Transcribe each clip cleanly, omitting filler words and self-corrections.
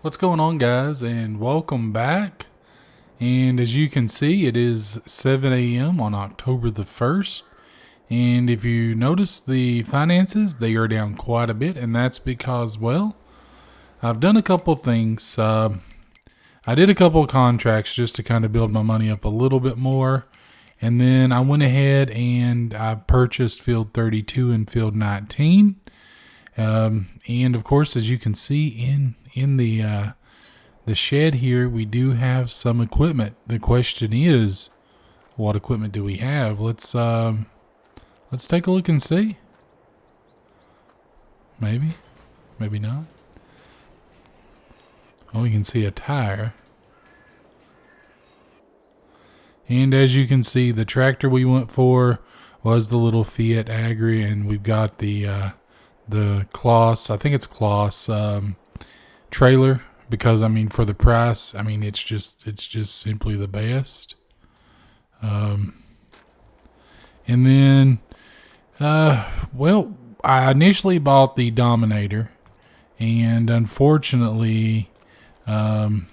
What's going on, guys, and welcome back. And as you can see, it is 7 a.m. on October the 1st. And if you notice the finances, they are down quite a bit, and that's because, well, I've done a couple things. I did a couple of contracts just to kind of build my money up a little bit more. And then I went ahead and I purchased Field 32 and Field 19. And of course, as you can see in the shed here, we do have some equipment. The question is, what equipment do we have? Let's take a look and see. Maybe not. Oh, we can see a tire. And as you can see, the tractor we went for was the little Fiat Agri, and we've got the Kloss, I think it's Kloss, trailer, because I mean, for the price, I mean, it's just simply the best. And then, well, I initially bought the Dominator, and unfortunately, the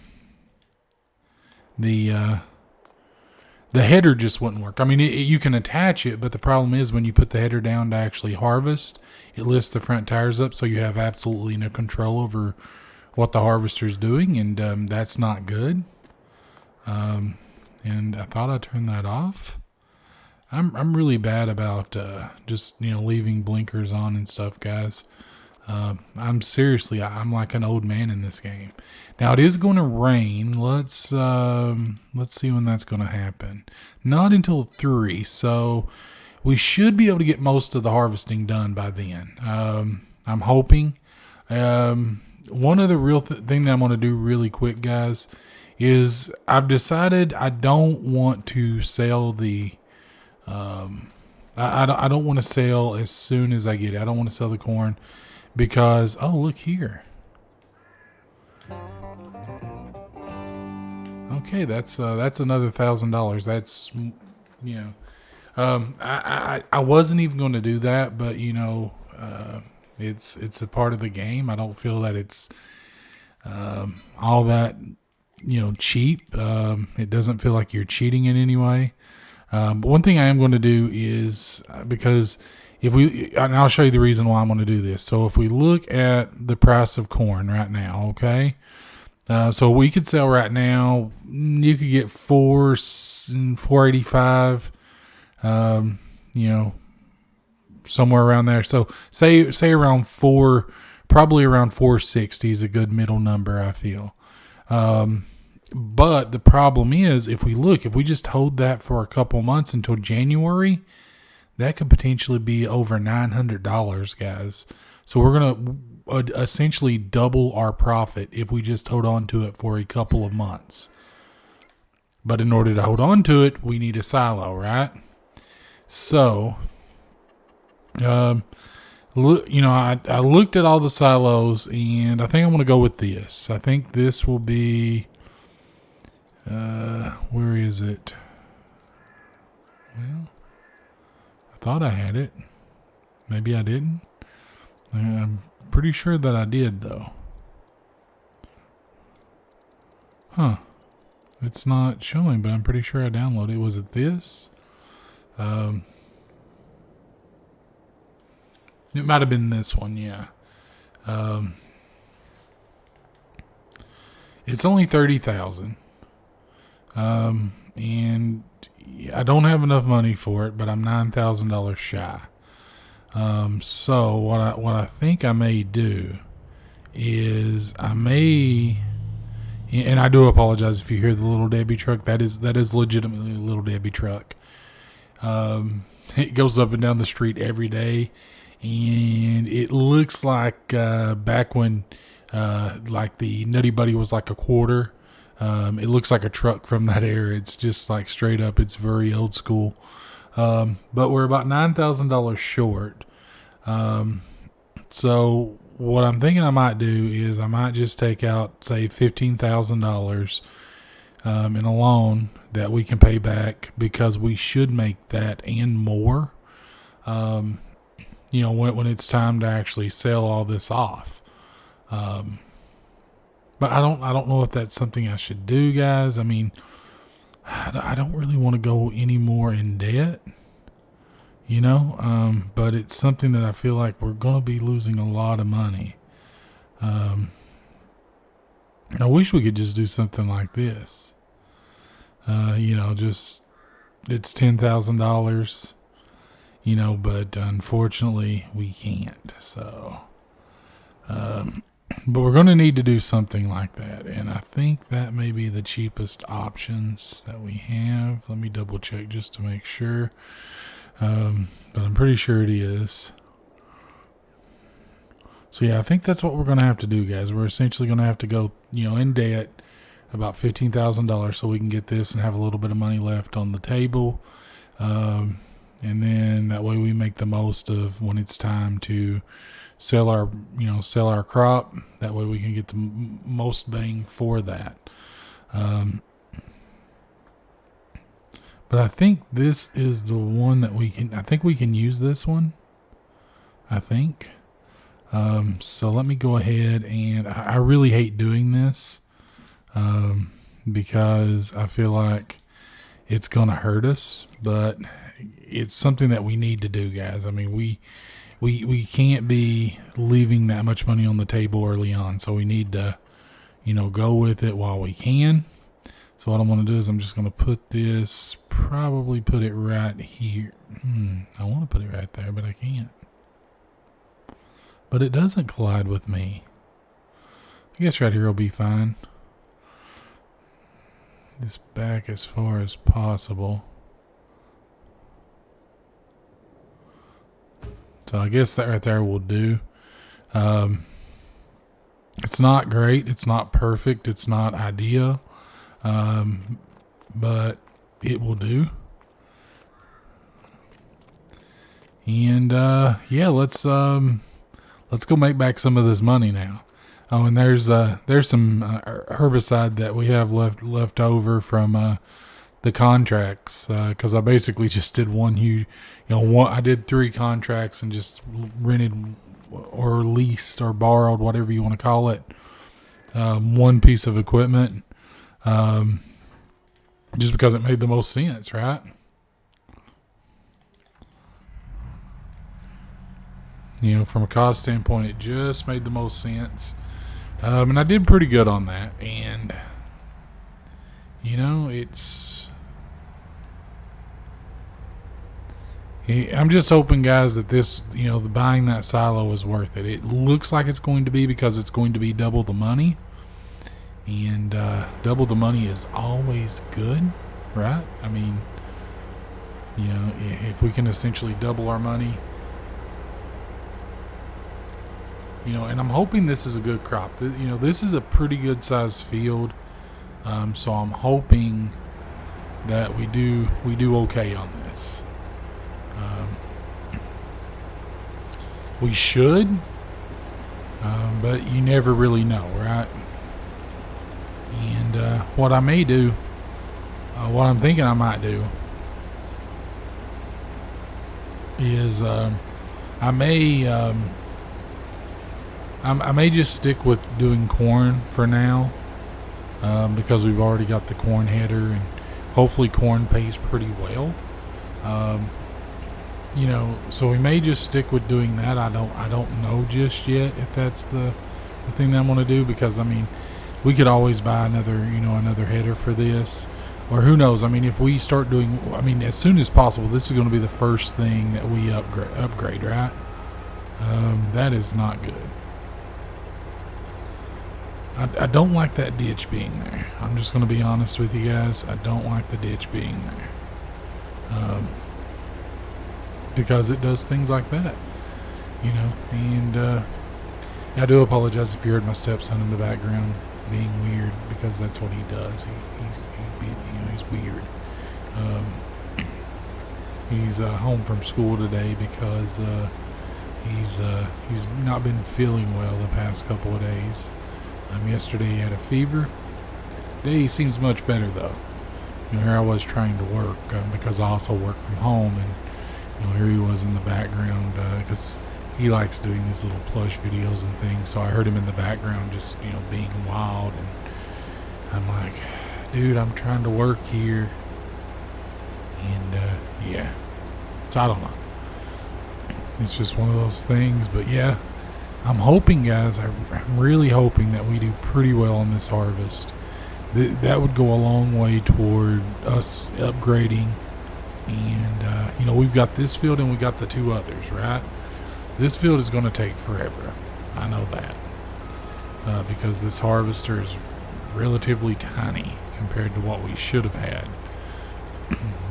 header just wouldn't work. I mean, you can attach it, but the problem is when you put the header down to actually harvest, it lifts the front tires up, so you have absolutely no control over what the harvester's doing, and that's not good. And I thought I'd turn that off. I'm really bad about just leaving blinkers on and stuff, guys. I'm like an old man in this game. Now it is going to rain. Let's see when that's going to happen. Not until 3, so we should be able to get most of the harvesting done by then. I'm hoping. One of the real thing that I'm going to do really quick, guys, is I've decided I don't want to sell the. I don't want to sell as soon as I get it. I don't want to sell the corn. Because, oh, look here. Okay, that's another $1,000. That's, I wasn't even going to do that, but it's a part of the game. I don't feel that it's all that cheap. It doesn't feel like you're cheating in any way. But one thing I am going to do is because. And I'll show you the reason why I'm going to do this. So if we look at the price of corn right now, okay? So we could sell right now, you could get $4.85, somewhere around there. So say around probably around 460 is a good middle number, I feel. But the problem is, if we just hold that for a couple months until January, that could potentially be over $900, guys. So we're going to essentially double our profit if we just hold on to it for a couple of months. But in order to hold on to it, we need a silo, right? So, I looked at all the silos, and I think I'm going to go with this. I think this will be, where is it? Well, thought I had it. Maybe I didn't. I'm pretty sure that I did, though. Huh. It's not showing, but I'm pretty sure I downloaded it. Was it this? It might have been this one, yeah. It's only 30,000. And I don't have enough money for it, but I'm $9,000 shy. So what I think I may do is and I do apologize if you hear the Little Debbie truck. That is legitimately a Little Debbie truck. It goes up and down the street every day, and it looks like back when like the Nutty Buddy was like a quarter. It looks like a truck from that era. It's just like straight up. It's very old school. But we're about $9,000 short. So what I'm thinking I might do is I might just take out, say, $15,000 in a loan that we can pay back, because we should make that and more. When it's time to actually sell all this off. But I don't know if that's something I should do, guys. I mean, I don't really want to go any more in debt, but it's something that I feel like we're going to be losing a lot of money. I wish we could just do something like this. Just it's $10,000, but unfortunately we can't. So, but we're going to need to do something like that. And I think that may be the cheapest options that we have. Let me double check just to make sure. But I'm pretty sure it is. So yeah, I think that's what we're going to have to do, guys. We're essentially going to have to go, in debt about $15,000 so we can get this and have a little bit of money left on the table. And then that way we make the most of when it's time to sell our crop. That way we can get the most bang for that. But I think this is the one that I think we can use this one. I think. So let me go ahead, and I really hate doing this because I feel like it's going to hurt us, but it's something that we need to do, guys. I mean, we can't be leaving that much money on the table early on, so we need to, go with it while we can. So what I'm going to do is I'm just going to probably put it right here. I want to put it right there, but I can't. But it doesn't collide with me. I guess right here will be fine. This back as far as possible. So I guess that right there will do. It's not great. It's not perfect. It's not ideal. But it will do. And let's go make back some of this money now. Oh, and there's some herbicide that we have left over from the contracts, because I basically just did I did 3 contracts and just rented or leased or borrowed, whatever you want to call it, one piece of equipment, just because it made the most sense, right? From a cost standpoint, it just made the most sense. And I did pretty good on that. And, I'm just hoping, guys, that this, buying that silo is worth it. It looks like it's going to be, because it's going to be double the money. And double the money is always good, right? I mean, if we can essentially double our money, and I'm hoping this is a good crop. This is a pretty good sized field. So I'm hoping that we do okay on this. We should, but you never really know, right? And what I may do, what I'm thinking I might do, is I may just stick with doing corn for now, because we've already got the corn header, and hopefully corn pays pretty well. So we may just stick with doing that. I don't know just yet if that's the thing that I'm going to do, because I mean, we could always buy another header for this, or who knows. I mean, if we start doing, as soon as possible, this is going to be the first thing that we upgrade, right? That is not good. I don't like that ditch being there. I'm just going to be honest with you guys. I don't like the ditch being there. Because it does things like that, and I do apologize if you heard my stepson in the background being weird, because that's what he does. He's weird. He's home from school today because he's not been feeling well the past couple of days. Yesterday he had a fever. Today he seems much better though. Here I was trying to work because I also work from home, and here he was in the background because he likes doing these little plush videos and things. So I heard him in the background just, being wild. And I'm like, dude, I'm trying to work here. And, yeah. So I don't know. It's just one of those things. But yeah, I'm hoping, guys, I'm really hoping that we do pretty well on this harvest. That would go a long way toward us upgrading. And, we've got this field and we got the two others, right? This field is going to take forever. I know that. Because this harvester is relatively tiny compared to what we should have had.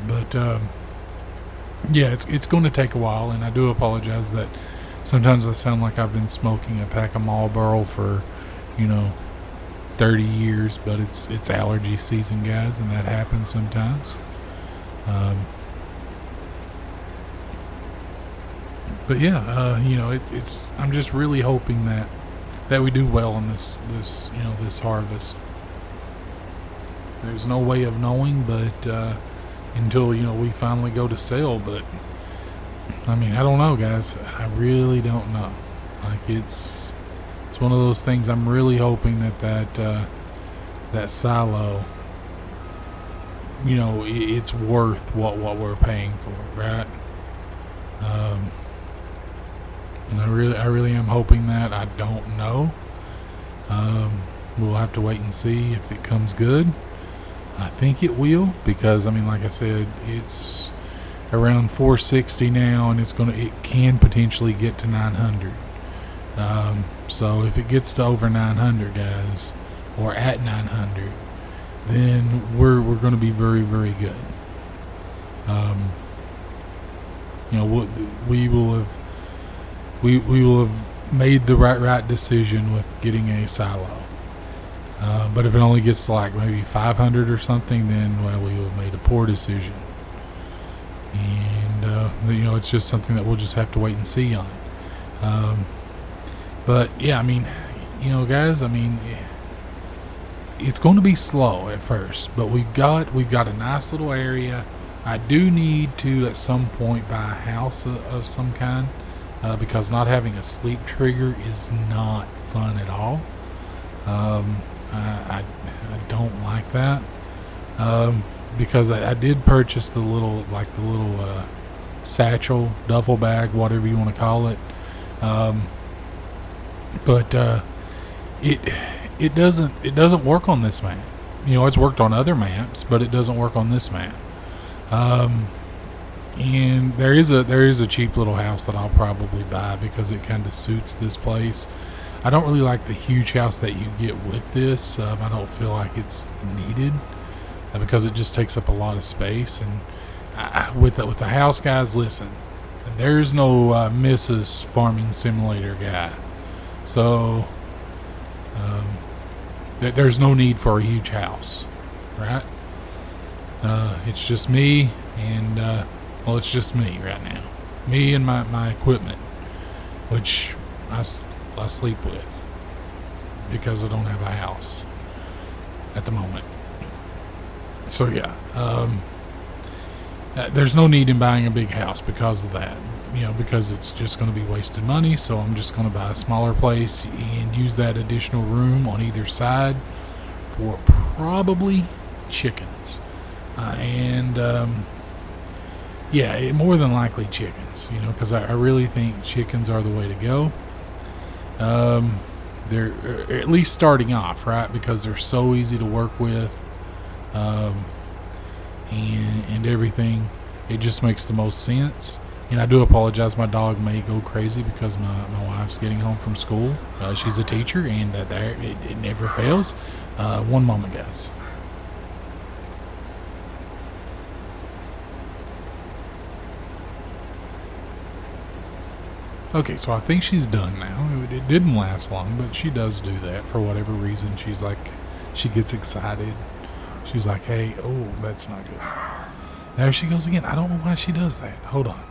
But, yeah, it's going to take a while, and I do apologize that sometimes I sound like I've been smoking a pack of Marlboro for, 30 years, but it's allergy season, guys, and that happens sometimes. But yeah, it's I'm just really hoping that we do well on this harvest. There's no way of knowing, but until we finally go to sale. But I mean, I don't know, guys. I really don't know. Like it's one of those things. I'm really hoping that silo, it's worth what we're paying for, right? And I really am hoping that. I don't know. We'll have to wait and see if it comes good. I think it will, because I mean, like I said, it's around 460 now, and it can potentially get to 900. So if it gets to over 900, guys, or at 900, then we're going to be very, very good. We will have made the right decision with getting a silo. But if it only gets to like maybe 500 or something, then we will have made a poor decision. And it's just something that we'll just have to wait and see on. But yeah, I mean, guys, I mean, it's going to be slow at first, but we've got a nice little area. I do need to at some point buy a house of some kind, because not having a sleep trigger is not fun at all. I don't like that, because I did purchase the little satchel, duffel bag, whatever you want to call it. But it doesn't work on this map. It's worked on other maps, but it doesn't work on this map. And there is a cheap little house that I'll probably buy because it kind of suits this place. I don't really like the huge house that you get with this. I don't feel like it's needed, because it just takes up a lot of space. And with the house, guys, listen, there's no Mrs. Farming Simulator guy, so there's no need for a huge house, right? It's just me, and it's just me right now. Me and my equipment, which I sleep with because I don't have a house at the moment. So yeah, there's no need in buying a big house because of that. Because it's just going to be wasted money. So I'm just going to buy a smaller place and use that additional room on either side for probably chickens. Yeah, more than likely chickens, because I really think chickens are the way to go. They're at least starting off, right? Because they're so easy to work with, and everything. It just makes the most sense. And I do apologize. My dog may go crazy because my wife's getting home from school. She's a teacher, and it never fails. One moment, guys. Okay, so I think she's done now. It didn't last long, but she does do that for whatever reason. She gets excited. She's like, hey, oh, that's not good. There she goes again. I don't know why she does that. Hold on.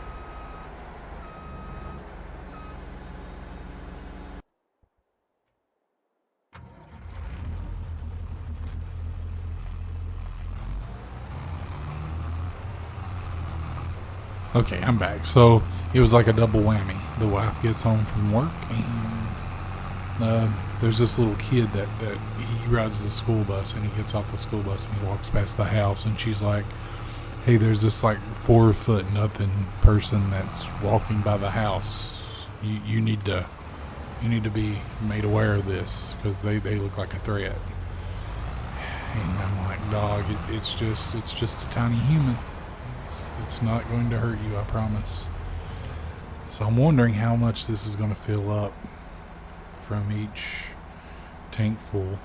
Okay, I'm back. So it was like a double whammy. The wife gets home from work, and there's this little kid that he rides the school bus, and he gets off the school bus and he walks past the house, and she's like, "Hey, there's this like 4 foot nothing person that's walking by the house. You need to be made aware of this because they look like a threat." And I'm like, "Dog, it's just a tiny human. It's not going to hurt you, I promise." So I'm wondering how much this is going to fill up from each tank full.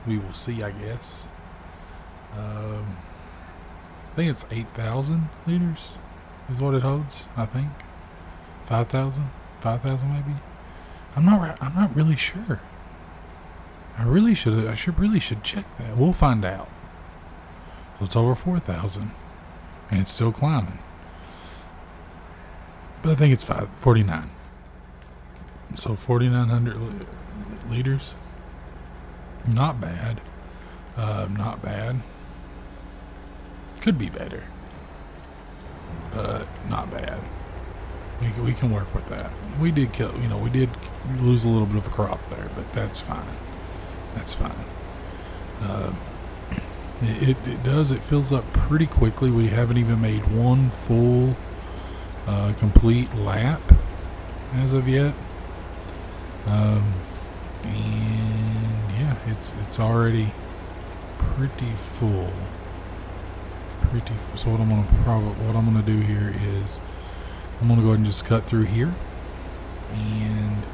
We will see, I guess. I think it's 8,000 liters is what it holds. I think 5,000 maybe. I'm not really sure. I really should check that. We'll find out. So it's over 4,000, and it's still climbing. But I think it's 49. So 4,900 liters. Not bad. Not bad. Could be better, but not bad. We can work with that. We did lose a little bit of a crop there, but that's fine. That's fine. It fills up pretty quickly. We haven't even made one full complete lap as of yet. And yeah, it's already pretty full. So what I'm gonna do here is I'm gonna go ahead and just cut through here, and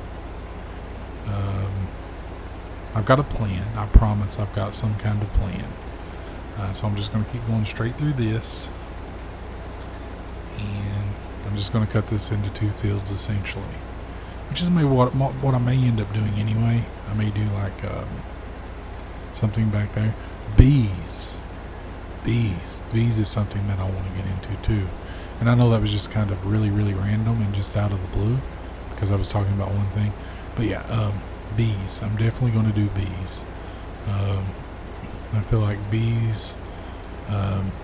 I've got a plan. I promise I've got some kind of plan. So I'm just gonna keep going straight through this, and I'm just gonna cut this into 2 fields essentially, which is maybe what I may end up doing anyway. I may do like something back there. Bees is something that I want to get into too. And I know that was just kind of really random and just out of the blue because I was talking about one thing. But yeah, bees. I'm definitely going to do bees. I feel like bees,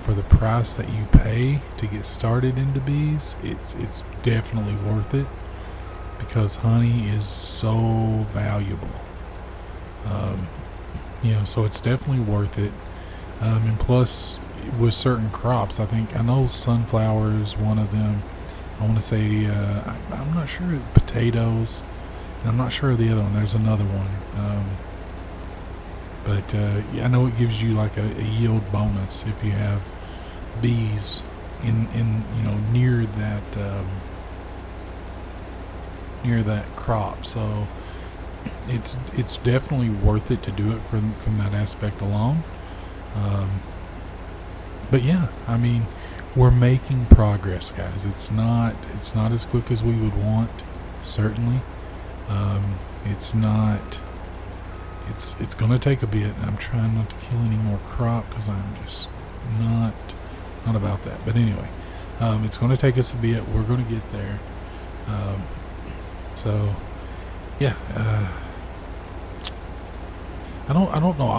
for the price that you pay to get started into bees, it's definitely worth it because honey is so valuable. So it's definitely worth it. And plus, with certain crops, I know sunflower is one of them. I want to say, I'm not sure, potatoes, and I'm not sure of the other one. There's another one. But I know it gives you like a yield bonus if you have bees in near that crop. So it's definitely worth it to do it from that aspect alone. But yeah, I mean, we're making progress, guys. It's not as quick as we would want, certainly. It's going to take a bit. I'm trying not to kill any more crop because I'm just not about that. But anyway, it's going to take us a bit. We're going to get there. So yeah, I don't know.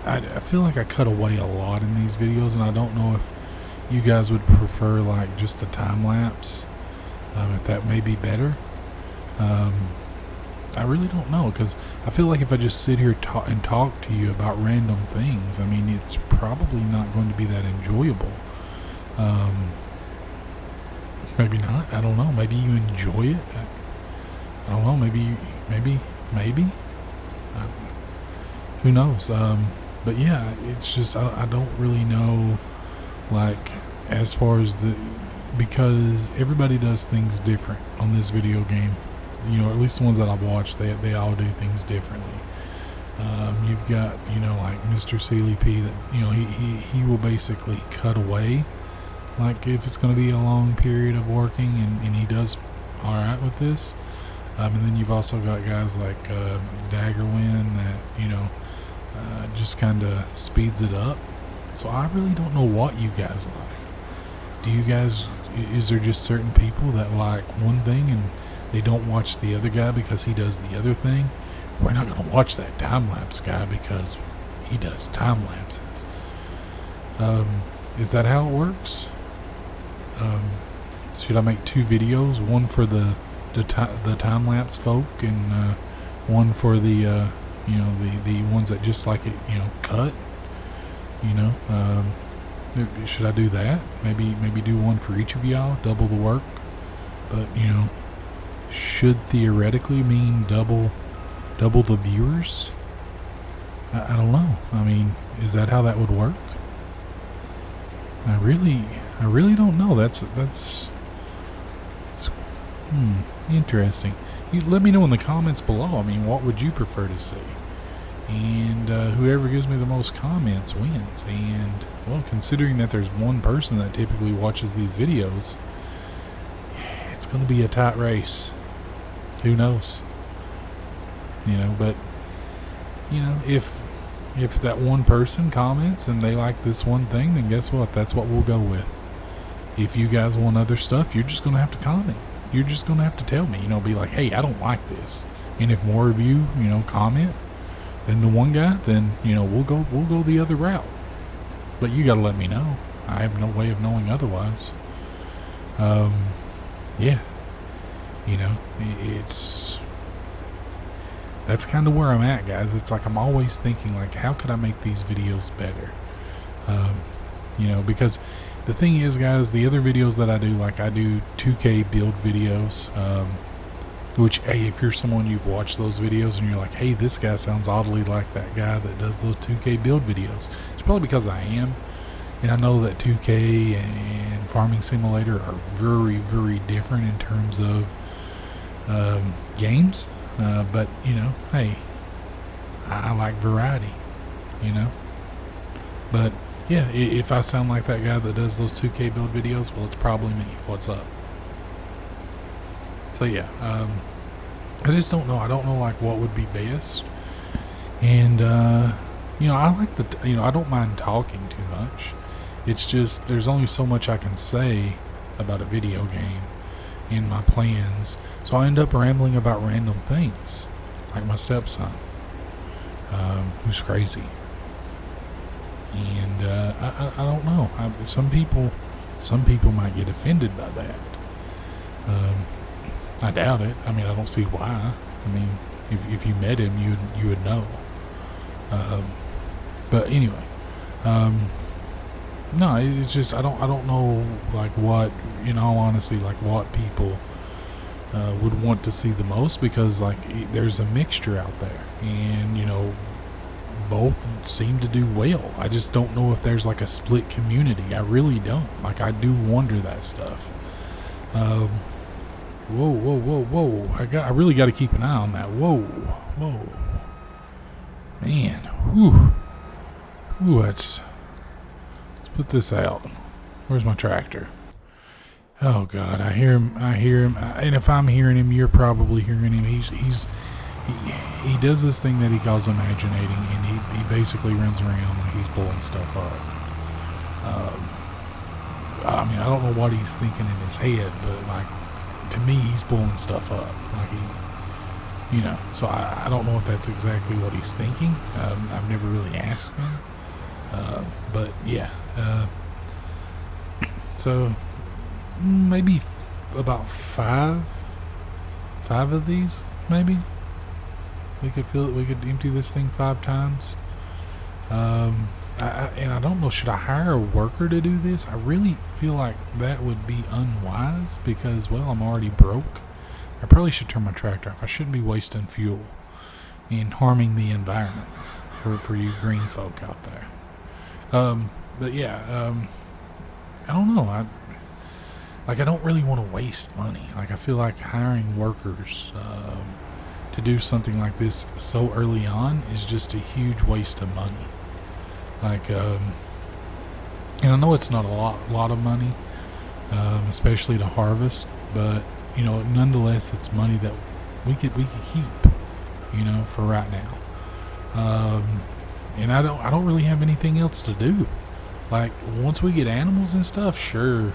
I feel like I cut away a lot in these videos, and I don't know if you guys would prefer like just a time lapse. If that may be better. I really don't know, because I feel like if I just sit here and talk to you about random things, I mean, it's probably not going to be that enjoyable. Maybe not. I don't know. Maybe you enjoy it. I don't know. Maybe. Who knows? But yeah, it's just I don't really know, like, as far as because everybody does things different on this video game. At least the ones that I've watched, they all do things differently. You've got, like Mr. CLP that, he will basically cut away, like if it's going to be a long period of working, and he does all right with this. And then you've also got guys like Daggerwin that, just kind of speeds it up. So I really don't know what you guys like. Is there just certain people that like one thing and they don't watch the other guy because he does the other thing? We're not going to watch that time-lapse guy because he does time lapses. Is that how it works? should I make 2 videos? One for the time lapse folk, and one for the the ones that just like it cut. Should I do that? Maybe do one for each of y'all, double the work. But should theoretically mean double the viewers. I don't know. I mean, is that how that would work? I really don't know. That's interesting. You let me know in the comments below. I mean, what would you prefer to see? And whoever gives me the most comments wins. And well, considering that there's one person that typically watches these videos, it's going to be a tight race. Who knows? But if that one person comments and they like this one thing, then guess what? That's what we'll go with. If you guys want other stuff, you're just going to have to comment. You're just going to have to tell me, be like, hey, I don't like this. And if more of you, comment than the one guy, then, we'll go the other route. But you got to let me know. I have no way of knowing otherwise. Yeah. That's kind of where I'm at, guys. It's like I'm always thinking, like, how could I make these videos better? Because the thing is, guys, the other videos that I do, like I do 2K build videos, which, hey, if you're someone you've watched those videos and you're like, hey, this guy sounds oddly like that guy that does those 2K build videos, it's probably because I am. And I know that 2K and Farming Simulator are very, very different in terms of games. But, hey, I like variety, But, yeah, if I sound like that guy that does those 2K build videos, well, it's probably me. What's up? So, yeah, I just don't know. I don't know, like, what would be best. And, I like I don't mind talking too much. It's just there's only so much I can say about a video game in my plans. So I end up rambling about random things, like my stepson, who's crazy. And I don't know. Some people might get offended by that. I doubt it. I mean, I don't see why. I mean, if you met him, you would know. But anyway, no, it's just I don't know, like, what, in all honesty, like what people would want to see the most, because like there's a mixture out there, and both seem to do well. I just don't know if there's like a split community. I really don't. Like, I do wonder that stuff. Whoa! I really got to keep an eye on that. Whoa, man. Whew. Let's put this out. Where's my tractor? Oh God, I hear him. And if I'm hearing him, you're probably hearing him. He does this thing that he calls imaginating, and he basically runs around like he's blowing stuff up. I mean, I don't know what he's thinking in his head, but like, to me, he's blowing stuff up. Like so I don't know if that's exactly what he's thinking. I've never really asked him. But yeah, so maybe about five of these, maybe we could empty this thing 5 times. And I don't know, should I hire a worker to do this? I really feel like that would be unwise, because, well, I'm already broke. I probably should turn my tractor off. I shouldn't be wasting fuel and harming the environment for you green folk out there. But yeah, I don't know. I don't really want to waste money. Like, I feel like hiring workers to do something like this so early on is just a huge waste of money. Like, and I know it's not a lot of money, especially to harvest, but nonetheless, it's money that we could keep, for right now. And I don't really have anything else to do. Like, once we get animals and stuff, sure,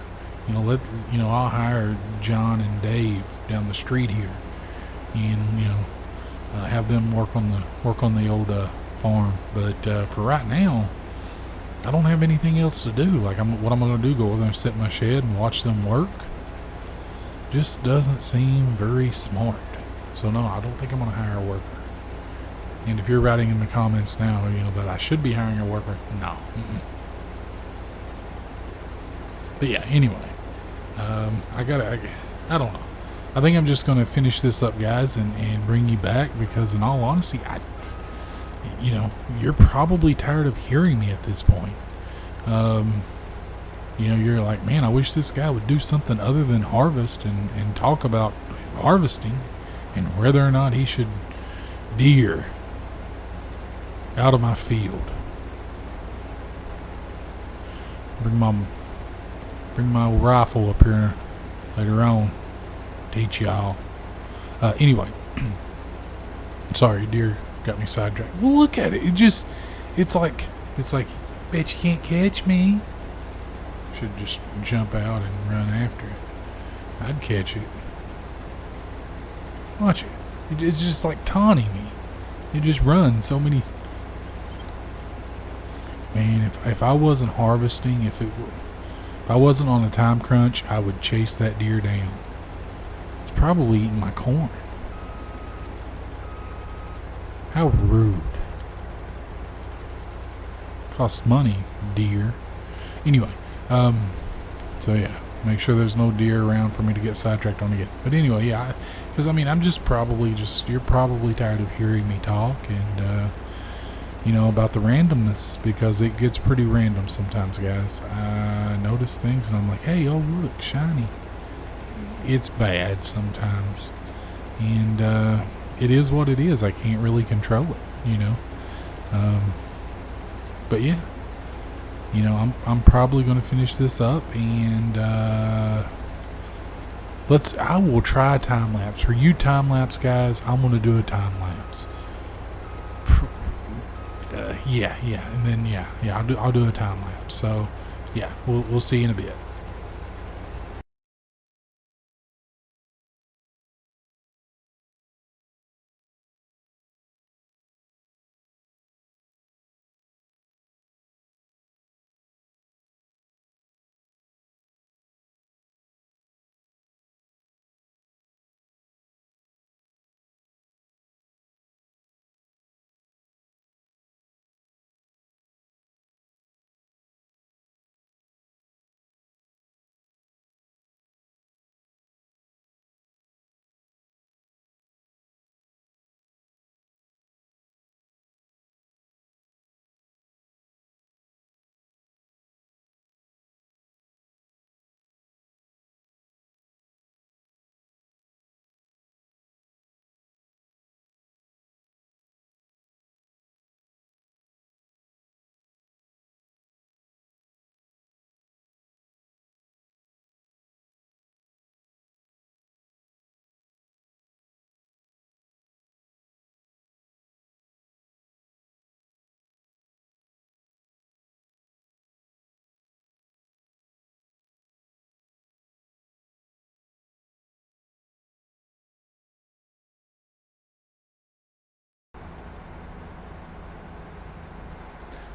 I'll hire John and Dave down the street here, and have them work on the old farm. But for right now, I don't have anything else to do. Like, what am I going to do? Go over there and sit in my shed and watch them work? Just doesn't seem very smart. So no, I don't think I'm going to hire a worker. And if you're writing in the comments now, that I should be hiring a worker, no. But yeah, anyway, I don't know. I think I'm just going to finish this up, guys, and bring you back because, in all honesty, you're probably tired of hearing me at this point. You're like, man, I wish this guy would do something other than harvest and talk about harvesting and whether or not he should deer out of my field. Bring my rifle up here later on. Teach y'all. Anyway, sorry, deer got me sidetracked. Well, look at it. It's like, bet you can't catch me. Should just jump out and run after it. I'd catch it. Watch it. It's just like taunting me. It just runs so many. Man, if I wasn't harvesting, if I wasn't on a time crunch, I would chase that deer down. It's probably eating my corn. How rude. Costs money, deer. Anyway, so yeah, make sure there's no deer around for me to get sidetracked on again. But anyway, yeah, because I'm just you're probably tired of hearing me talk and, about the randomness, because it gets pretty random sometimes, guys. I notice things and I'm like, hey, oh, look, shiny. It's bad sometimes. And, it is what it is. I can't really control it, but yeah, I'm probably going to finish this up and, I will try a time lapse. For you time lapse guys, I'm going to do a time lapse. Yeah, and then I'll do a time lapse. So yeah, we'll see you in a bit.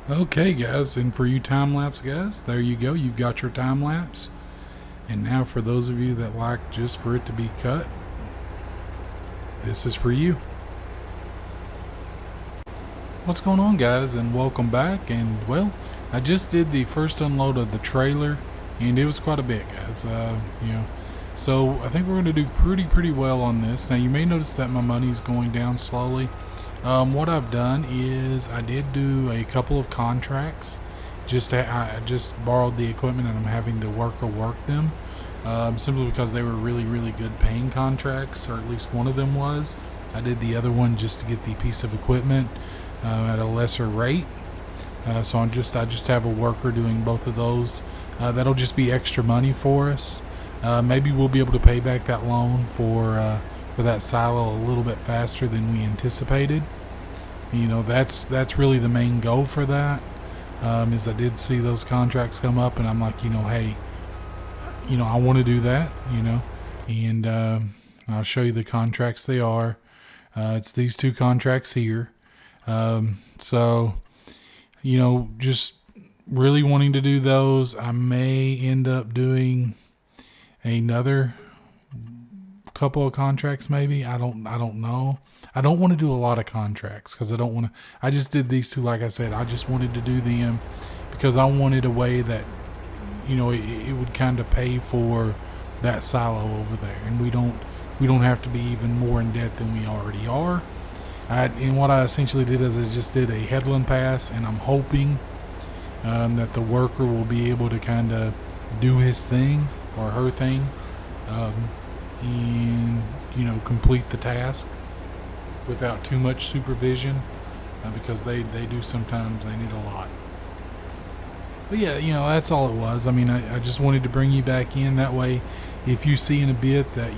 Okay, guys, and for you time lapse guys, there you go. You've got your time lapse. And now for those of you that like just for it to be cut, this is for you. What's going on, guys, and welcome back. And well, I just did the first unload of the trailer, and it was quite a bit, guys. So I think we're going to do pretty well on this. Now you may notice that my money is going down slowly. What I've done is I did do a couple of contracts. I just borrowed the equipment and I'm having the worker work them, simply because they were really good paying contracts, or at least one of them was. I did the other one just to get the piece of equipment at a lesser rate. So I just have a worker doing both of those. That'll just be extra money for us. Maybe we'll be able to pay back that loan for that silo a little bit faster than we anticipated. That's really the main goal for that. Is I did see those contracts come up, and I'm like, hey, I want to do that, and I'll show you the contracts they are. It's these two contracts here. So, just really wanting to do those. I may end up doing another couple of contracts, maybe. I don't know. I don't want to do a lot of contracts because I don't want to. I just did these two, like I said. I just wanted to do them because I wanted a way that it would kind of pay for that silo over there, and we don't have to be even more in debt than we already are. And what I essentially did is I just did a headland pass, and I'm hoping that the worker will be able to kind of do his thing or her thing, and complete the task without too much supervision, because they do sometimes they need a lot. But yeah, that's all it was. I mean, I just wanted to bring you back in that way. If you see in a bit that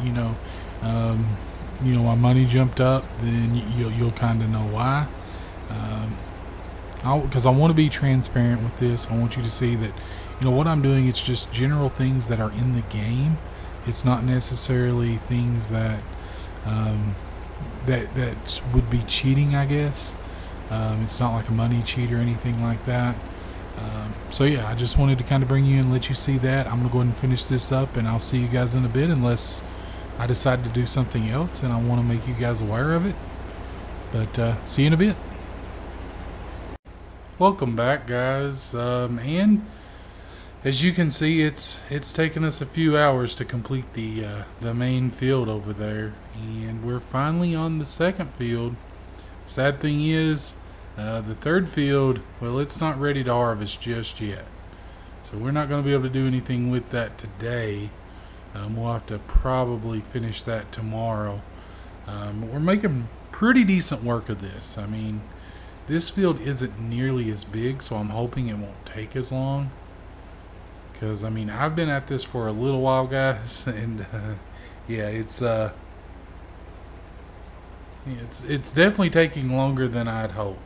my money jumped up, then you'll kind of know why. Because I want to be transparent with this. I want you to see that what I'm doing. It's just general things that are in the game. It's not necessarily things that that would be cheating, I guess. It's not like a money cheat or anything like that. So yeah, I just wanted to kind of bring you in and let you see that. I'm gonna go ahead and finish this up, and I'll see you guys in a bit, unless I decide to do something else and I want to make you guys aware of it. But see you in a bit. Welcome back, guys. And as you can see, it's taken us a few hours to complete the main field over there, and we're finally on the second field. Sad thing is, the third field, well, it's not ready to harvest just yet, so we're not going to be able to do anything with that today. We'll have to probably finish that tomorrow. But we're making pretty decent work of this. I mean, this field isn't nearly as big, so I'm hoping it won't take as long. Because, I mean, I've been at this for a little while, guys, and yeah, it's definitely taking longer than I'd hoped.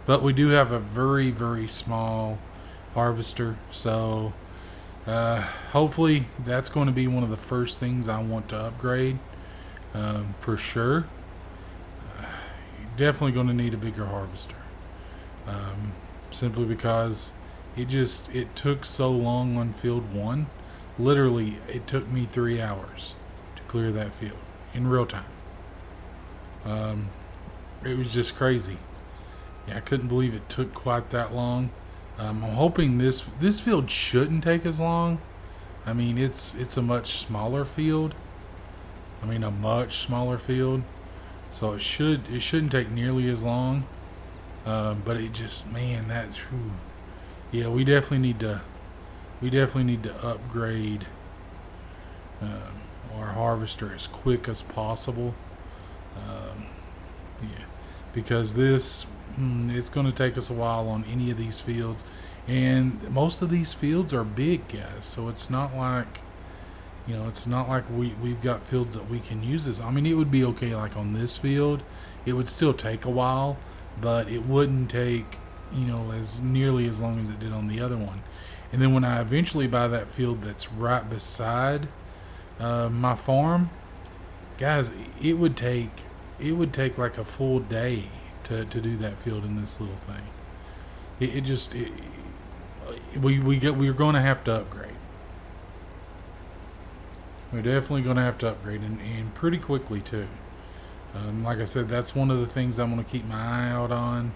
But we do have a very, very small harvester, so hopefully that's going to be one of the first things I want to upgrade, for sure. Definitely going to need a bigger harvester, simply because it took so long on field 1. Literally, it took me 3 hours to clear that field in real time. It was just crazy. Yeah, I couldn't believe it took quite that long. I'm hoping this field shouldn't take as long. I mean, it's a much smaller field. So it shouldn't take nearly as long. But it just, man, that's whew. Yeah, we definitely need to upgrade our harvester as quick as possible. Yeah, because it's going to take us a while on any of these fields, and most of these fields are big, guys. So it's not like we've got fields that we can use this. I mean, it would be okay like on this field. It would still take a while, but it wouldn't take as nearly as long as it did on the other one. And then when I eventually buy that field that's right beside my farm, guys, it would take like a full day to do that field in this little thing. We're going to have to upgrade. We're definitely going to have to upgrade, and pretty quickly too. Like I said, that's one of the things I'm going to keep my eye out on.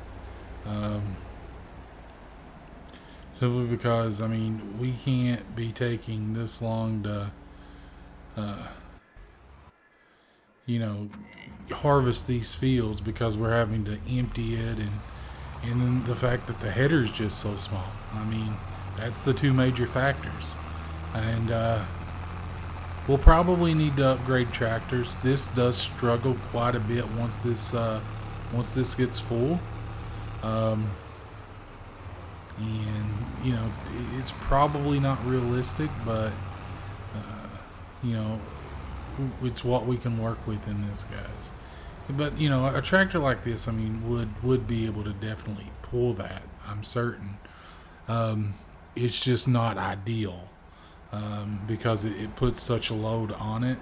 Simply because, I mean, we can't be taking this long to, harvest these fields, because we're having to empty it, and then the fact that the header's just so small. I mean, that's the two major factors. And we'll probably need to upgrade tractors. This does struggle quite a bit once this gets full. And it's probably not realistic, but it's what we can work with in this, guys. But a tractor like this, I mean, would be able to definitely pull that, I'm certain. It's just not ideal, because it puts such a load on it,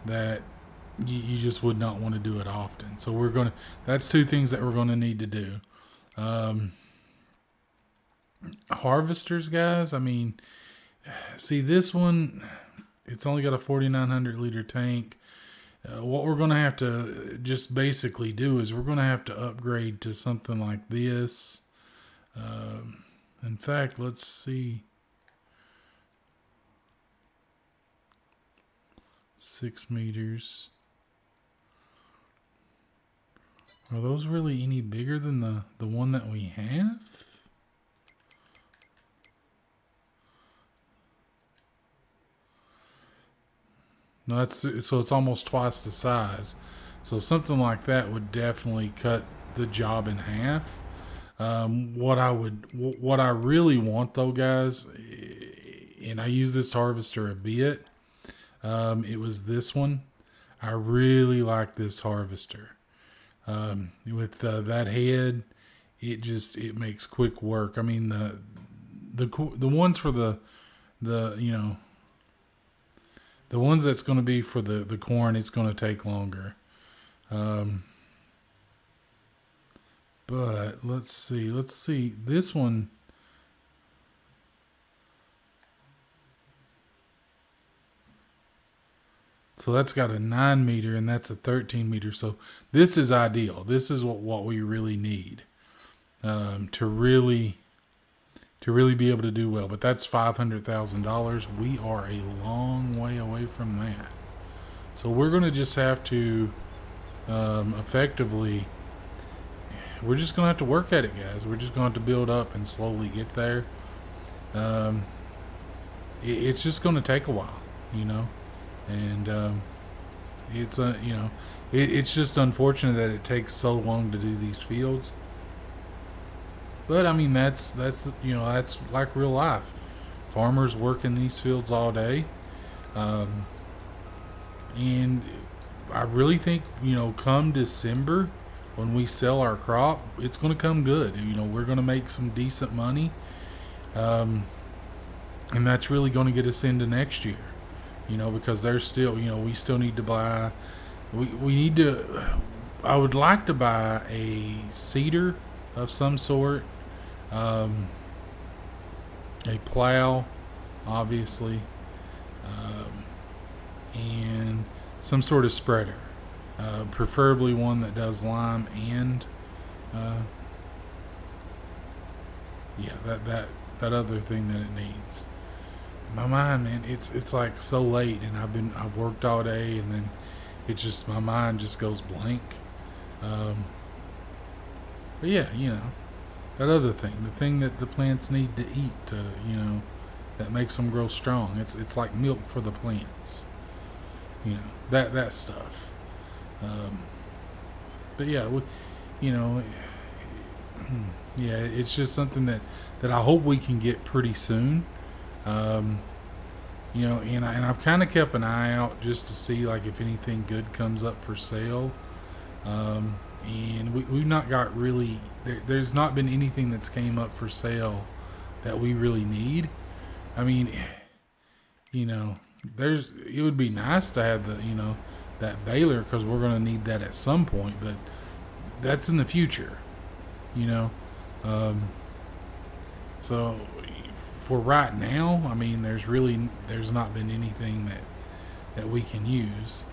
that you just would not want to do it often. So that's two things that we're going to need to do. Um, harvesters, guys. I mean, see this one. It's only got a 4,900 liter tank. What we're going to have to just basically do is we're going to have to upgrade to something like this. In fact, let's see. 6 meters. Are those really any bigger than the one that we have? No, so it's almost twice the size. So something like that would definitely cut the job in half. What I really want though, guys, and I use this harvester a bit. It was this one. I really like this harvester. With that head, it makes quick work. I mean the ones for the you know the ones that's going to be for the corn, it's going to take longer. But let's see this one. So that's got a 9 meter and that's a 13 meter. So this is ideal. This is what we really need to really be able to do well. But that's $500,000. We are a long way away from that. So we're going to just have to effectively, we're just going to have to work at it, guys. We're just going to have to build up and slowly get there. It's just going to take a while, you know. And it's it's just unfortunate that it takes so long to do these fields. But I mean that's like real life. Farmers work in these fields all day, and I really think come December when we sell our crop, it's going to come good. We're going to make some decent money, and that's really going to get us into next year. Because there's still, we still need to buy, we need to, I would like to buy a seeder of some sort, a plow, obviously, and some sort of spreader, preferably one that does lime and, that other thing that it needs. My mind, man, it's like so late, and I've worked all day, and then it's just my mind just goes blank. But yeah, that other thing, the thing that the plants need to eat, that makes them grow strong. It's like milk for the plants. That stuff. But yeah, yeah, it's just something that I hope we can get pretty soon. And I've kind of kept an eye out just to see like if anything good comes up for sale. And we've not got really there's not been anything that's came up for sale that we really need. I mean, it would be nice to have that baler because we're going to need that at some point, but that's in the future. So for right now, I mean, there's not been anything that we can use,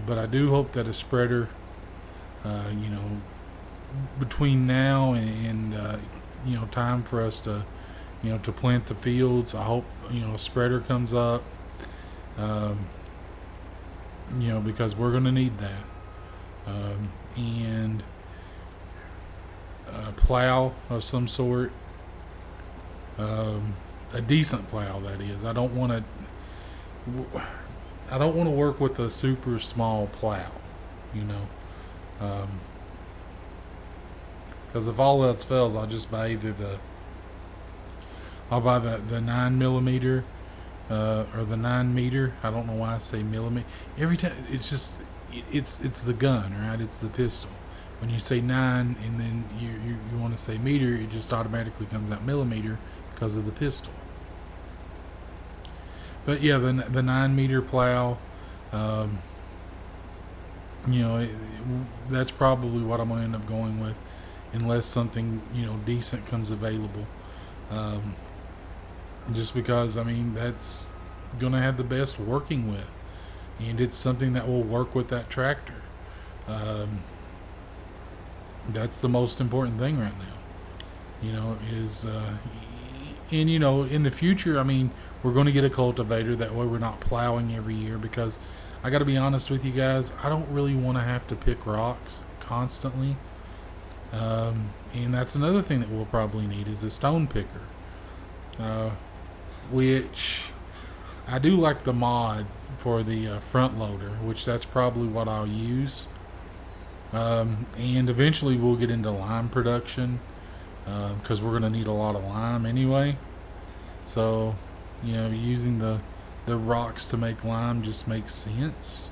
but I do hope that a spreader, between now and time for us to to plant the fields, I hope a spreader comes up, because we're going to need that, and a plow of some sort. A decent plow, that is. I don't want to work with a super small plow, because if all else fails, I'll just buy I'll buy the 9 millimeter, or the 9 meter. I don't know why I say millimeter every time. It's just it's the gun, right? It's the pistol. When you say 9 and then you want to say meter, it just automatically comes out millimeter because of the pistol. But yeah, the 9 meter plow, that's probably what I'm going to end up going with. unless something decent comes available. Um, just because I mean that's gonna have the best working with, and it's something that will work with that tractor. Um, that's the most important thing right now. Is and in the future, I mean, we're going to get a cultivator. That way, we're not plowing every year because I got to be honest with you guys. I don't really want to have to pick rocks constantly. And that's another thing that we'll probably need is a stone picker, uh, which I do like the mod for the front loader, which that's probably what I'll use. And eventually we'll get into lime production because we're going to need a lot of lime anyway. So, using the rocks to make lime just makes sense.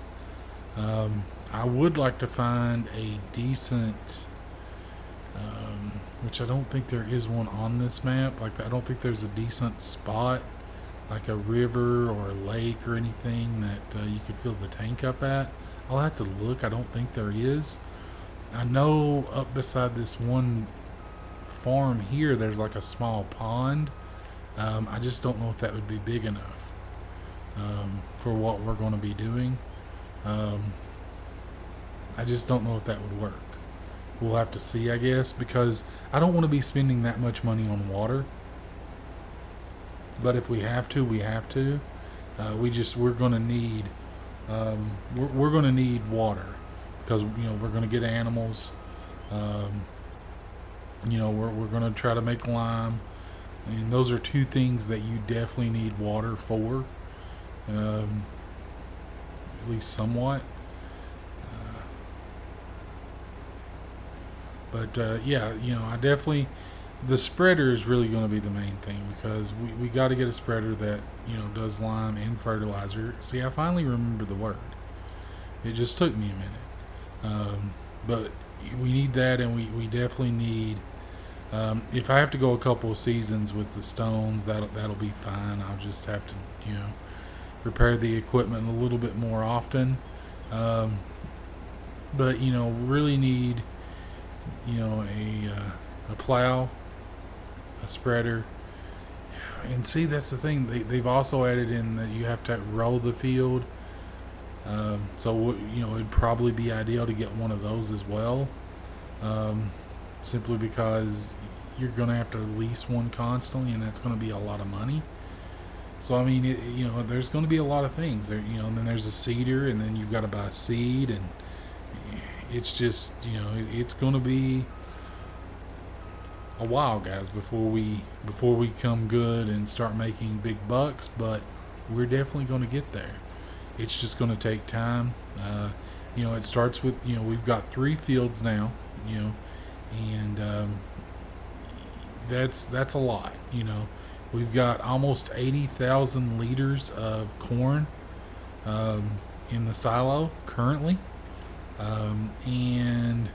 I would like to find a decent, which I don't think there is one on this map. Like, I don't think there's a decent spot, like a river or a lake or anything that you could fill the tank up at. I'll have to look. I don't think there is. I know up beside this one farm here, there's like a small pond. I just don't know if that would be big enough for what we're going to be doing. I just don't know if that would work. We'll have to see, I guess, because I don't want to be spending that much money on water. But if we have to, we have to. We're going to need we're going to need water because we're going to get animals. We're going to try to make lime, and those are two things that you definitely need water for, at least somewhat. I definitely, the spreader is really going to be the main thing because we got to get a spreader that does lime and fertilizer. See, I finally remember the word. It just took me a minute, but we need that, and we definitely need. If I have to go a couple of seasons with the stones, that'll be fine. I'll just have to repair the equipment a little bit more often. But really need a plow, a spreader, and see that's the thing. They've also added in that you have to roll the field. So it'd probably be ideal to get one of those as well. Simply because you're going to have to lease one constantly, and that's going to be a lot of money. So I mean, there's going to be a lot of things there. And then there's a seeder, and then you've got to buy seed, and it's just it's going to be a while, guys, before we come good and start making big bucks. But we're definitely going to get there. It's just going to take time. It starts with we've got 3 fields now. And that's a lot. We've got almost 80,000 liters of corn in the silo currently, and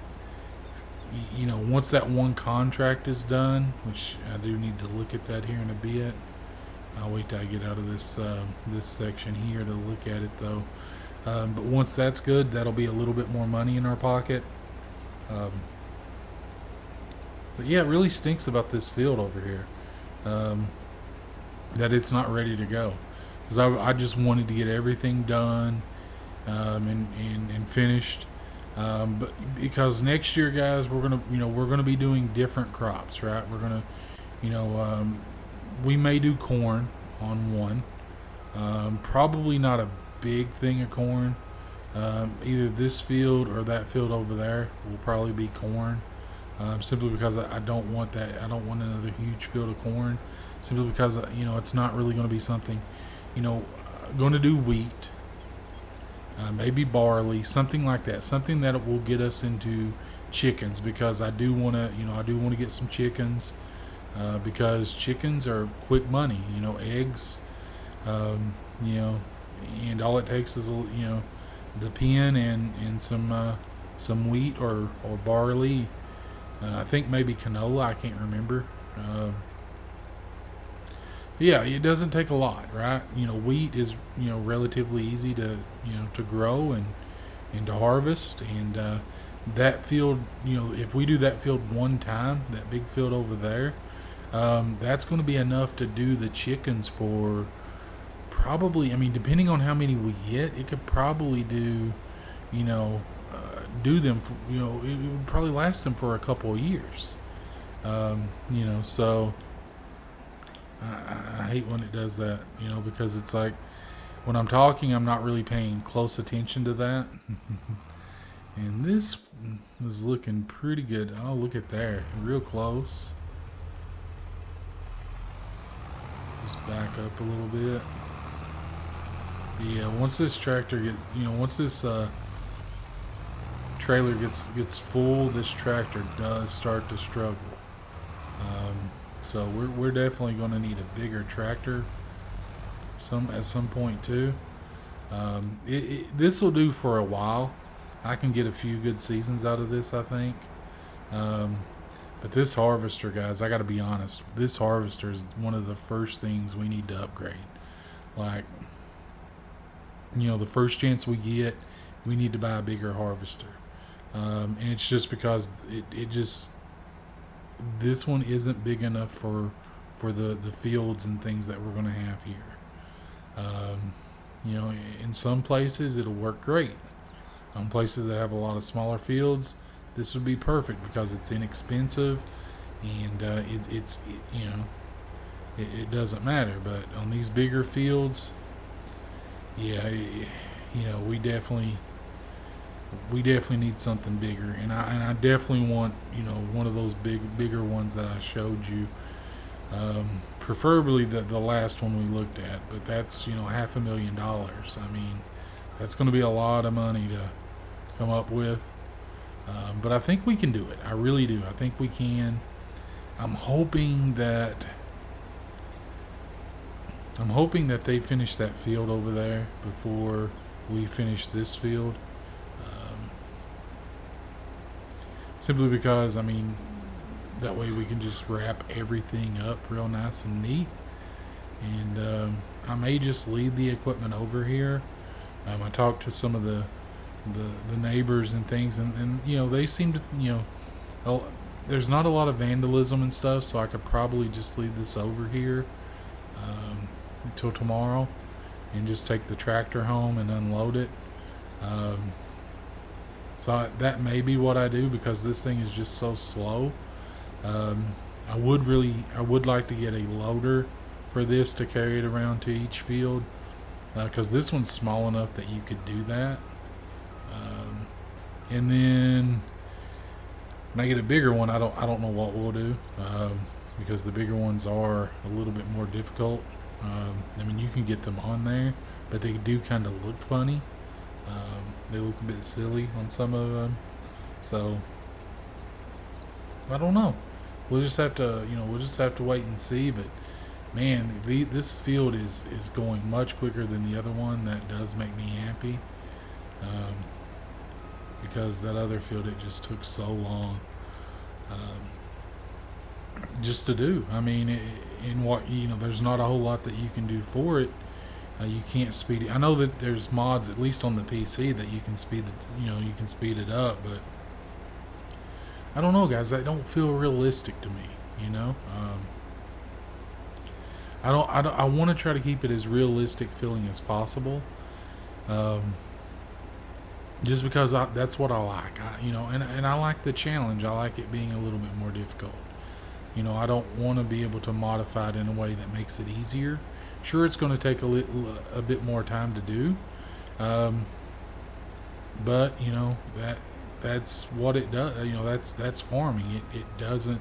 once that one contract is done, which I do need to look at that here in a bit. I'll wait till I get out of this section here to look at it though. But once that's good, that'll be a little bit more money in our pocket. But yeah, it really stinks about this field over here, that it's not ready to go. Because I just wanted to get everything done and finished. But because next year, guys, we're gonna be doing different crops, right? We're gonna, we may do corn on one. Probably not a big thing of corn. Either this field or that field over there will probably be corn. Simply because I don't want that. I don't want another huge field of corn. Simply because it's not really going to be something. Going to do wheat, maybe barley, something like that. Something that will get us into chickens, because I do want to. I do want to get some chickens, because chickens are quick money. Eggs. And all it takes is the pen and some wheat or barley. I think maybe canola. I can't remember. Yeah, it doesn't take a lot, right? Wheat is relatively easy to to grow and to harvest, and that field, if we do that field one time, that big field over there, that's going to be enough to do the chickens for probably, I mean, depending on how many we get, it could probably do, you know, do them, for, it would probably last them for a couple of years. So I hate when it does that, because it's like when I'm talking, I'm not really paying close attention to that. And this is looking pretty good. Oh, look at there, real close. Just back up a little bit. Yeah, once this tractor once this trailer gets full, this tractor does start to struggle. So we're definitely going to need a bigger tractor at some point too. This will do for a while. I can get a few good seasons out of this, I think. But this harvester, guys, I got to be honest. This harvester is one of the first things we need to upgrade. Like, the first chance we get, we need to buy a bigger harvester. And it's just because this one isn't big enough for the fields and things that we're going to have here. In some places it'll work great. On places that have a lot of smaller fields, this would be perfect because it's inexpensive and it doesn't matter. But on these bigger fields, yeah, we definitely need something bigger, and I definitely want one of those bigger ones that I showed you, preferably the last one we looked at. But that's $500,000. I mean, that's going to be a lot of money to come up with, but I think we can do it. I really do. I think we can. I'm hoping that they finish that field over there before we finish this field. Simply because, I mean, that way we can just wrap everything up real nice and neat. And I may just leave the equipment over here. I talked to some of the neighbors and things, and they seem to, there's not a lot of vandalism and stuff, so I could probably just leave this over here until tomorrow and just take the tractor home and unload it. So that may be what I do, because this thing is just so slow. I would like to get a loader for this to carry it around to each field, because this one's small enough that you could do that. And then when I get a bigger one, I don't know what we'll do, because the bigger ones are a little bit more difficult. I mean, you can get them on there, but they do kind of look funny. They look a bit silly on some of them, so I don't know. We'll just have to wait and see. But man, this field is going much quicker than the other one. That does make me happy, because that other field, it just took so long just to do. I mean, there's not a whole lot that you can do for it. You can't speed it. I know that there's mods, at least on the PC, that you can speed it up, but I don't know, guys. That don't feel realistic to me. I want to try to keep it as realistic feeling as possible. Just because that's what I like. And I like the challenge. I like it being a little bit more difficult. I don't want to be able to modify it in a way that makes it easier. Sure, it's going to take a bit more time to do, but that's what it does. That's farming. It doesn't.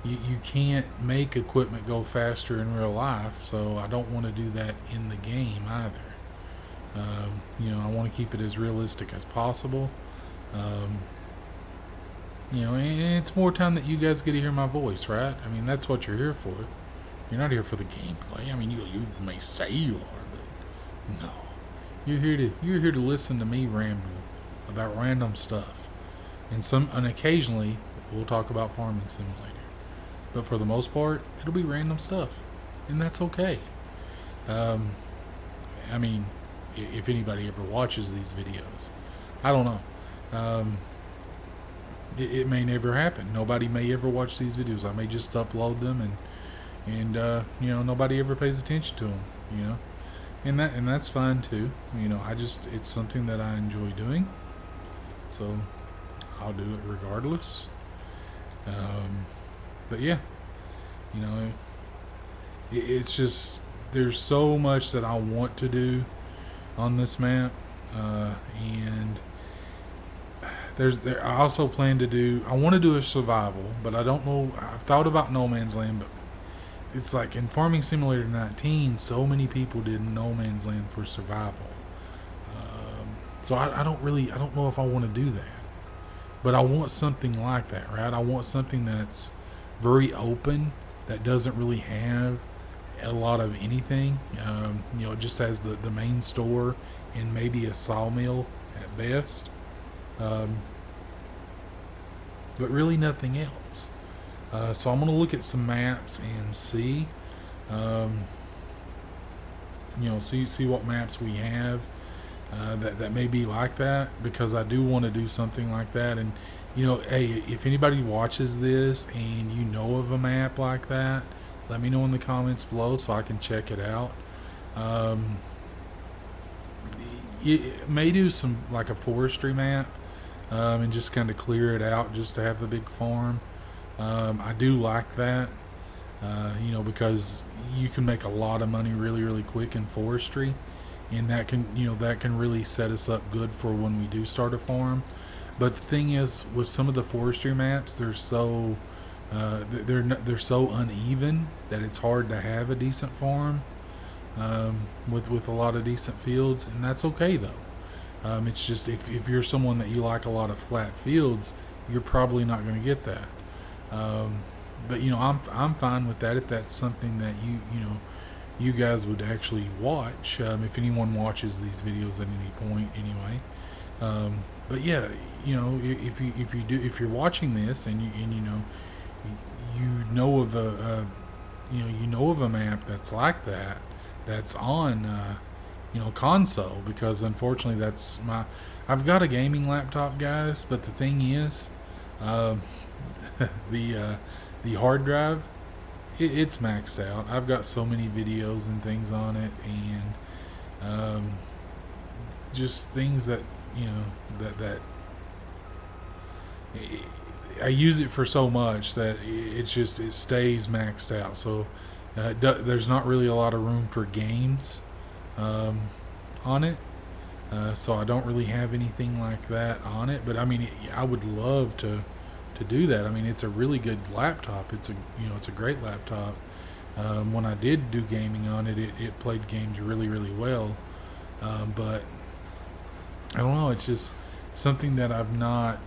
You can't make equipment go faster in real life, so I don't want to do that in the game either. I want to keep it as realistic as possible. And it's more time that you guys get to hear my voice, right? I mean, that's what you're here for. You're not here for the gameplay. I mean, you may say you are, but no. You're here to listen to me ramble about random stuff. And occasionally we'll talk about Farming Simulator. But for the most part, it'll be random stuff. And that's okay. I mean, if anybody ever watches these videos, I don't know. it may never happen. Nobody may ever watch these videos. I may just upload them, and nobody ever pays attention to them. You know, and that's fine too. It's something that I enjoy doing, so I'll do it regardless. But yeah, you know, it's just there's so much that I want to do on this map, and I also plan to do. I want to do a survival, but I don't know. I've thought about No Man's Land, but it's like in Farming Simulator 19, so many people did No Man's Land for survival. So I don't know if I want to do that. But I want something like that, right? I want something that's very open, that doesn't really have a lot of anything. It just has the main store and maybe a sawmill at best. But really nothing else. So I'm going to look at some maps and see, see what maps we have that may be like that, because I do want to do something like that. And hey, if anybody watches this and you know of a map like that, let me know in the comments below so I can check it out. It may do some like a forestry map, and just kind of clear it out just to have a big farm. I do like that, because you can make a lot of money really, really quick in forestry, and that can really set us up good for when we do start a farm. But the thing is, with some of the forestry maps, they're so uneven that it's hard to have a decent farm, with a lot of decent fields, and that's okay though. It's just if you're someone that you like a lot of flat fields, you're probably not going to get that. But I'm fine with that if that's something that you guys would actually watch, if anyone watches these videos at any point anyway. But yeah, if you're watching this and you know of a map that's like that, that's on console, because unfortunately I've got a gaming laptop, guys, but the thing is, the hard drive, it's maxed out. I've got so many videos and things on it, and just things that that I use it for so much that it stays maxed out. So there's not really a lot of room for games on it. So I don't really have anything like that on it. But I mean, I would love to do that. I mean, it's a really good laptop. It's a great laptop. When I did do gaming on it, it played games really, really well. But I don't know. It's just something that I've not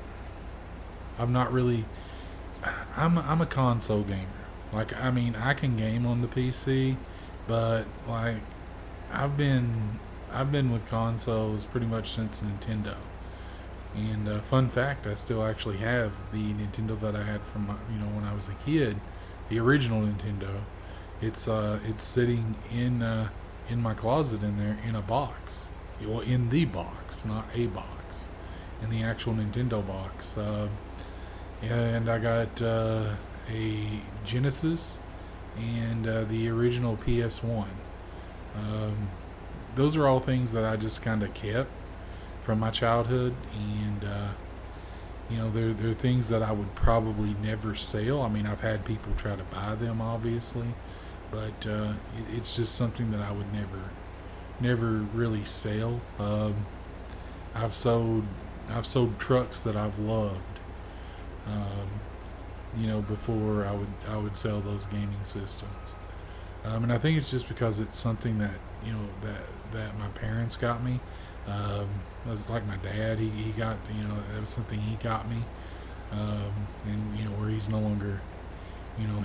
really. I'm a console gamer. Like, I mean, I can game on the PC, but like I've been with consoles pretty much since Nintendo. And fun fact, I still actually have the Nintendo that I had from when I was a kid, the original Nintendo. It's sitting in my closet in there in a box. Well, in the box, not a box, in the actual Nintendo box. And I got a Genesis and the original PS1. Those are all things that I just kind of kept from my childhood, and they're things that I would probably never sell. I mean, I've had people try to buy them, obviously, but it's just something that I would never really sell. I've sold trucks that I've loved, before I would sell those gaming systems. And I think it's just because it's something that that my parents got me. It was like my dad. He got, that was something he got me. And where he's no longer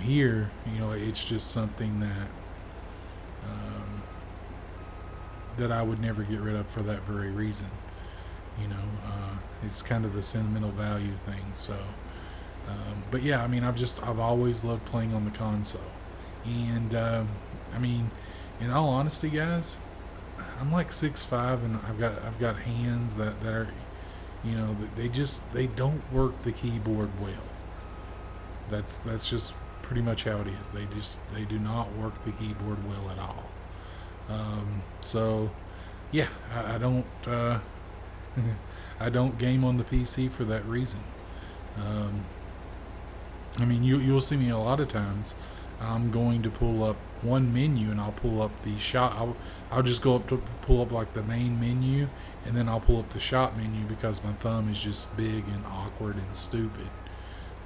here, it's just something that I would never get rid of for that very reason. It's kind of the sentimental value thing. So, but yeah, I mean, I've always loved playing on the console, and I mean, in all honesty, guys, I'm like 6'5", and I've got hands that are, You know, they don't work the keyboard well. That's just pretty much how it is. They do not work the keyboard well at all. So yeah, I don't I don't game on the PC for that reason. Um, I mean, you'll see me a lot of times. I'm going to pull up one menu and I'll pull up the shop. I'll just go up to pull up like the main menu, and then I'll pull up the shop menu because my thumb is just big and awkward and stupid.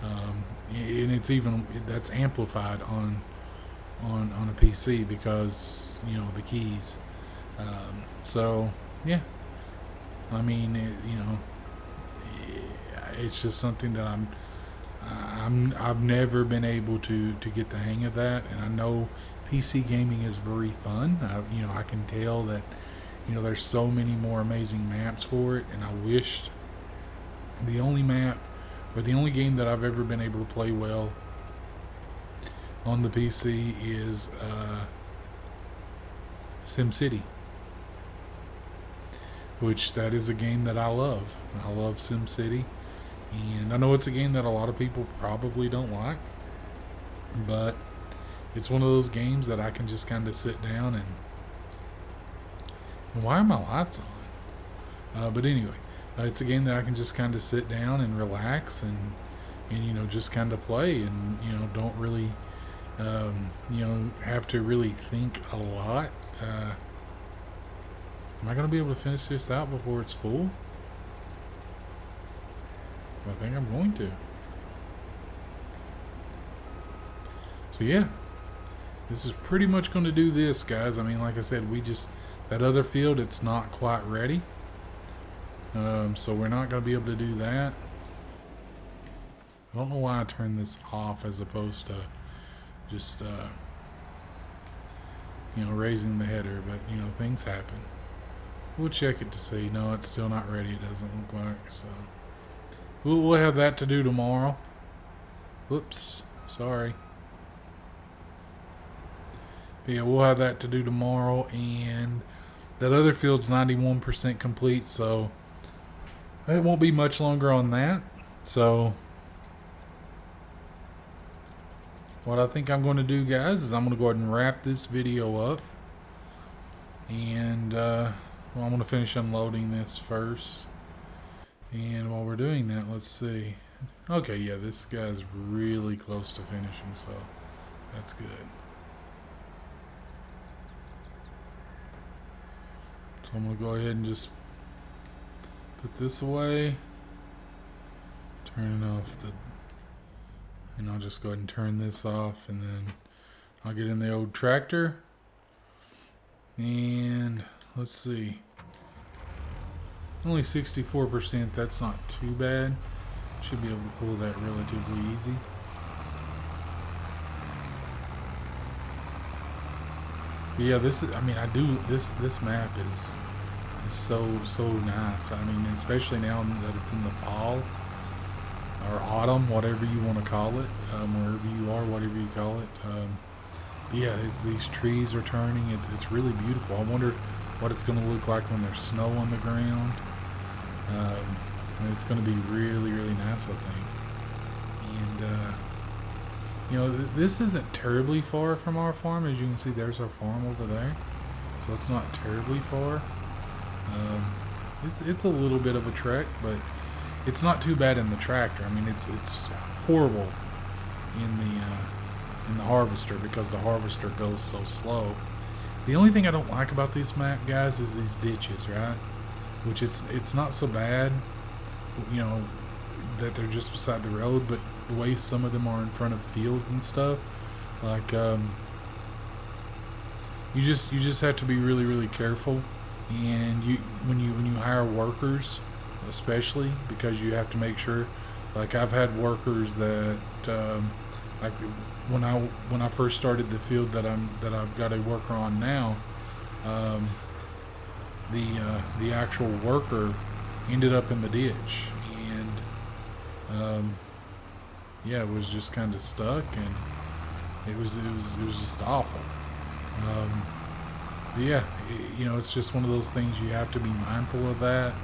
And it's even that's amplified on a PC because the keys. So yeah, I mean it's just something that I've never been able to get the hang of that, and I know PC gaming is very fun. I can tell that there's so many more amazing maps for it, and I wished the only map or the only game that I've ever been able to play well on the PC is SimCity, which that is a game that I love. I love SimCity. And I know it's a game that a lot of people probably don't like, but it's one of those games that I can just kind of sit down and why are my lights on? But anyway, it's a game that I can just kind of sit down and relax and just kind of play and don't really have to really think a lot. Am I going to be able to finish this out before it's full? I think I'm going to. So yeah, this is pretty much going to do this, guys. I mean, like I said, that other field, it's not quite ready. So we're not going to be able to do that. I don't know why I turned this off as opposed to just, raising the header, but, things happen. We'll check it to see. No, it's still not ready. It doesn't look like, so. We'll have that to do tomorrow. Whoops, sorry. But yeah, we'll have that to do tomorrow, and that other field's 91% complete, so it won't be much longer on that. So what I think I'm going to do, guys, is I'm going to go ahead and wrap this video up, and I'm going to finish unloading this first. And while we're doing that, let's see. Okay, yeah, this guy's really close to finishing, so that's good. So I'm going to go ahead and just put this away. Turn off and I'll just go ahead and turn this off, and then I'll get in the old tractor. And let's see. Only 64%, that's not too bad. Should be able to pull that relatively easy. But yeah, this map is so nice. I mean, especially now that it's in the fall or autumn, whatever you want to call it, wherever you are, whatever you call it. But yeah, these trees are turning. It's really beautiful. I wonder what it's going to look like when there's snow on the ground. It's going to be really, really nice, I think. And this isn't terribly far from our farm. As you can see, there's our farm over there, so it's not terribly far. It's a little bit of a trek, but it's not too bad in the tractor. I mean, it's horrible in the harvester because the harvester goes so slow. The only thing I don't like about this map, guys, is these ditches, right? Which it's not so bad, that they're just beside the road, but the way some of them are in front of fields and stuff, like you just have to be really, really careful. And when you hire workers, especially, because you have to make sure. Like, I've had workers that like when I first started the field that I've got a worker on now, the actual worker ended up in the ditch, and yeah, it was just kind of stuck, and it was just awful. But yeah, it's just one of those things. You have to be mindful of that,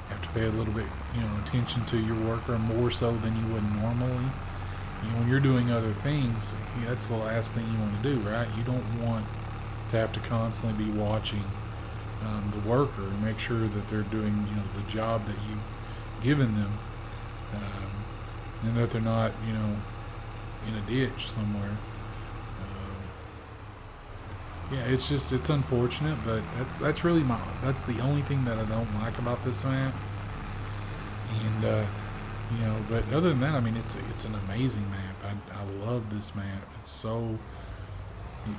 have to pay a little bit, attention to your worker more so than you would normally. When you're doing other things, that's the last thing you want to do, right? You don't want to have to constantly be watching the worker and make sure that they're doing, the job that you've given them, and that they're not, in a ditch somewhere. Yeah, it's unfortunate, but that's really that's the only thing that I don't like about this map. And but other than that, I mean, it's an amazing map. I love this map.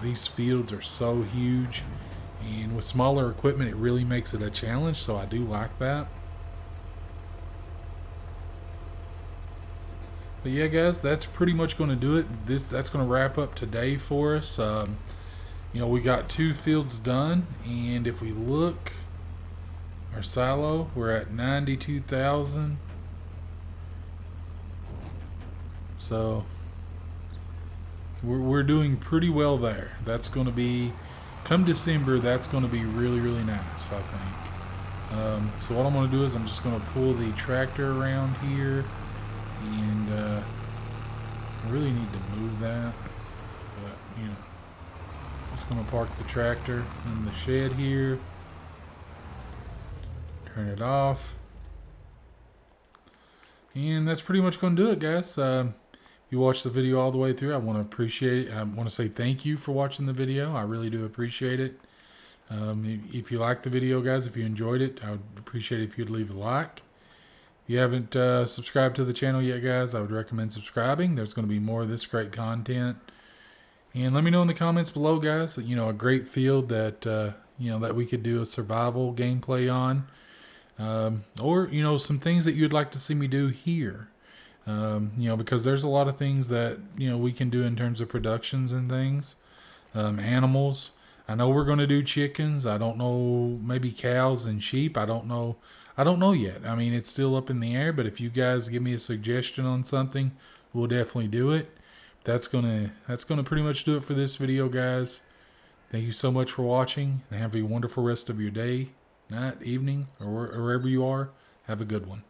These fields are so huge, and with smaller equipment, it really makes it a challenge. So I do like that. But yeah, guys, that's pretty much going to do it. That's going to wrap up today for us. We got 2 fields done, and if we look, our silo, we're at 92,000. So we're doing pretty well there. That's going to be, come December, that's going to be really, really nice, I think. So what I'm going to do is I'm just going to pull the tractor around here, and I really need to move that, but just going to park the tractor in the shed here, turn it off, and that's pretty much going to do it, guys. You watched the video all the way through. I want to appreciate it. I want to say thank you for watching the video. I really do appreciate it. If you liked the video, guys, if you enjoyed it, I would appreciate it if you'd leave a like. If you haven't subscribed to the channel yet, guys, I would recommend subscribing. There's going to be more of this great content. And let me know in the comments below, guys, a great field that, that we could do a survival gameplay on. Or, some things that you'd like to see me do here. Because there's a lot of things that, we can do in terms of productions and things. Animals. I know we're going to do chickens. I don't know, maybe cows and sheep. I don't know yet. I mean, it's still up in the air, but if you guys give me a suggestion on something, we'll definitely do it. That's gonna pretty much do it for this video, guys. Thank you so much for watching, and have a wonderful rest of your day, night, evening, or wherever you are. Have a good one.